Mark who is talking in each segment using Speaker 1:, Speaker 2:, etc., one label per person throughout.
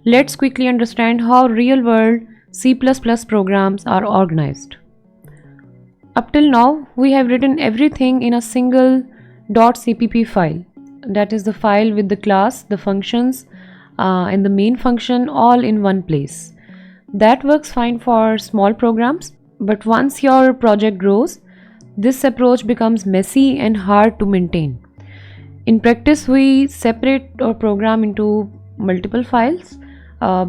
Speaker 1: Let's quickly understand how real-world C++ programs are organized. Up till now, we have written everything in a single .cpp file. That is the file with the class, the functions, and the main function all in one place. That works fine for small programs, but once your project grows, this approach becomes messy and hard to maintain. In practice, we separate our program into multiple files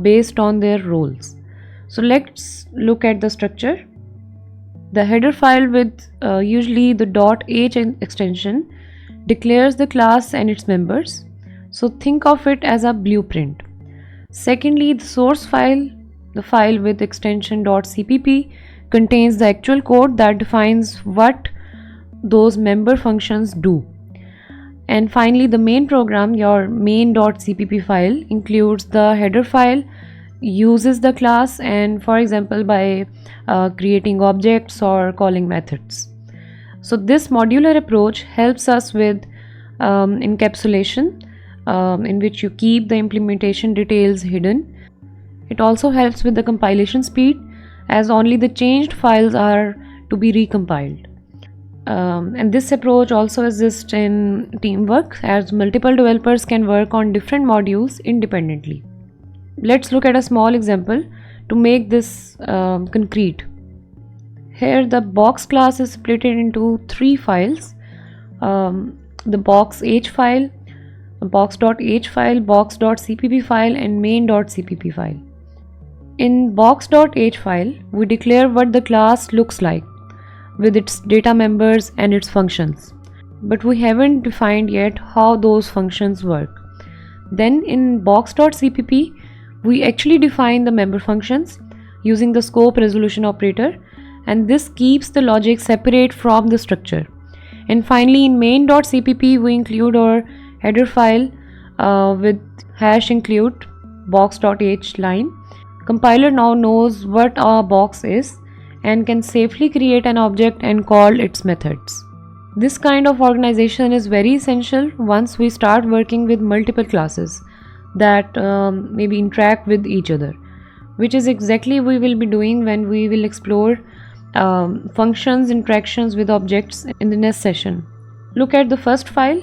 Speaker 1: based on their roles. So let's look at the structure. The header file with usually the .h extension declares the class and its members. So think of it as a blueprint. Secondly, the source file, the file with extension .cpp, contains the actual code that defines what those member functions do. And finally, the main program, your main.cpp file, includes the header file, uses the class, and for example by creating objects or calling methods. So this modular approach helps us with encapsulation, in which you keep the implementation details hidden. It also helps with the compilation speed, as only the changed files are to be recompiled. And this approach also exists in teamwork, as multiple developers can work on different modules independently. Let's look at a small example to make this concrete. Here the box class is split into three files: the box.h file, box.h file, box.cpp file, and main.cpp file. In box.h file, we declare what the class looks like with its data members and its functions, but we haven't defined yet how those functions work. Then in box.cpp, we actually define the member functions using the scope resolution operator, and this keeps the logic separate from the structure. And finally, in main.cpp, we include our header file with #include box.h line. Compiler now knows what a box is and can safely create an object and call its methods. This kind of organization is very essential once we start working with multiple classes that maybe interact with each other, which is exactly we will be doing when we will explore functions interactions with objects in the next session. Look at the first file,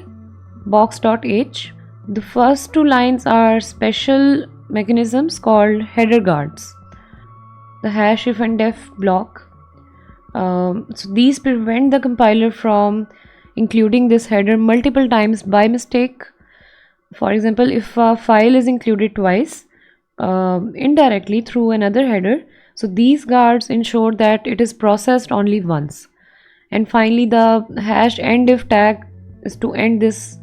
Speaker 1: box.h. The first two lines are special mechanisms called header guards, the #if and def block. So these prevent the compiler from including this header multiple times by mistake. For example, if a file is included twice indirectly through another header, so these guards ensure that it is processed only once. And finally, the #endif tag is to end this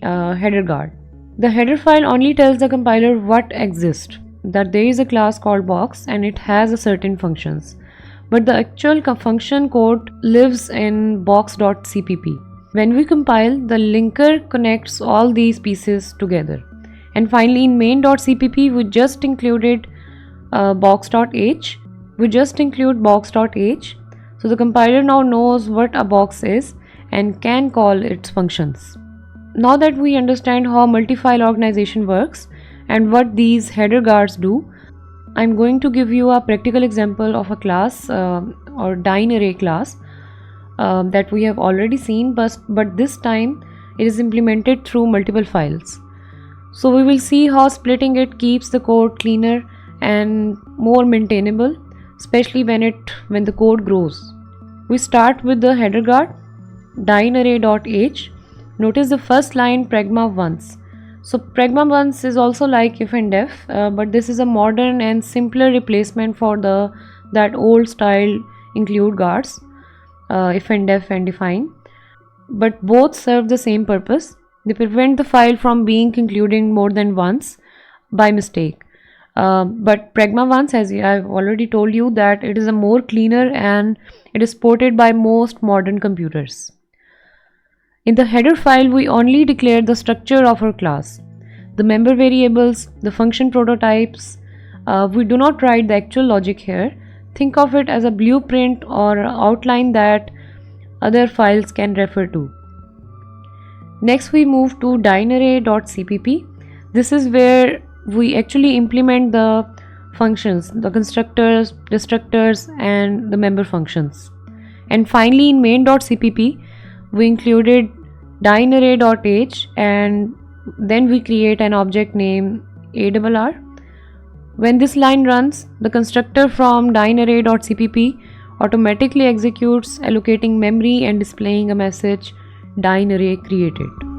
Speaker 1: header guard. The header file only tells the compiler what exists, that there is a class called box and it has a certain functions, but the actual function code lives in box.cpp. When we compile, the linker connects all these pieces together. And finally, in main.cpp, we just included box.h. We just include box.h. So the compiler now knows what a box is and can call its functions. Now that we understand how multi-file organization works and what these header guards do, I'm going to give you a practical example of a class or DynArray class that we have already seen, but this time it is implemented through multiple files. So we will see how splitting it keeps the code cleaner and more maintainable, especially when the code grows. We start with the header guard, dynarray.h. Notice the first line, pragma once. So pragma once is also like if and def, but this is a modern and simpler replacement for that old style include guards, if and def and define. But both serve the same purpose. They prevent the file from being included more than once by mistake. But pragma once, as I've already told you, that it is a more cleaner and it is supported by most modern computers. In the header file, we only declare the structure of our class, the member variables, the function prototypes. We do not write the actual logic here. Think of it as a blueprint or outline that other files can refer to. Next, we move to dynarray.cpp. This is where we actually implement the functions, the constructors, destructors, and the member functions. And finally, in main.cpp, we included dineArray.h, and then we create an object named ARR. When this line runs, the constructor from dineArray.cpp automatically executes, allocating memory and displaying a message DineArray created.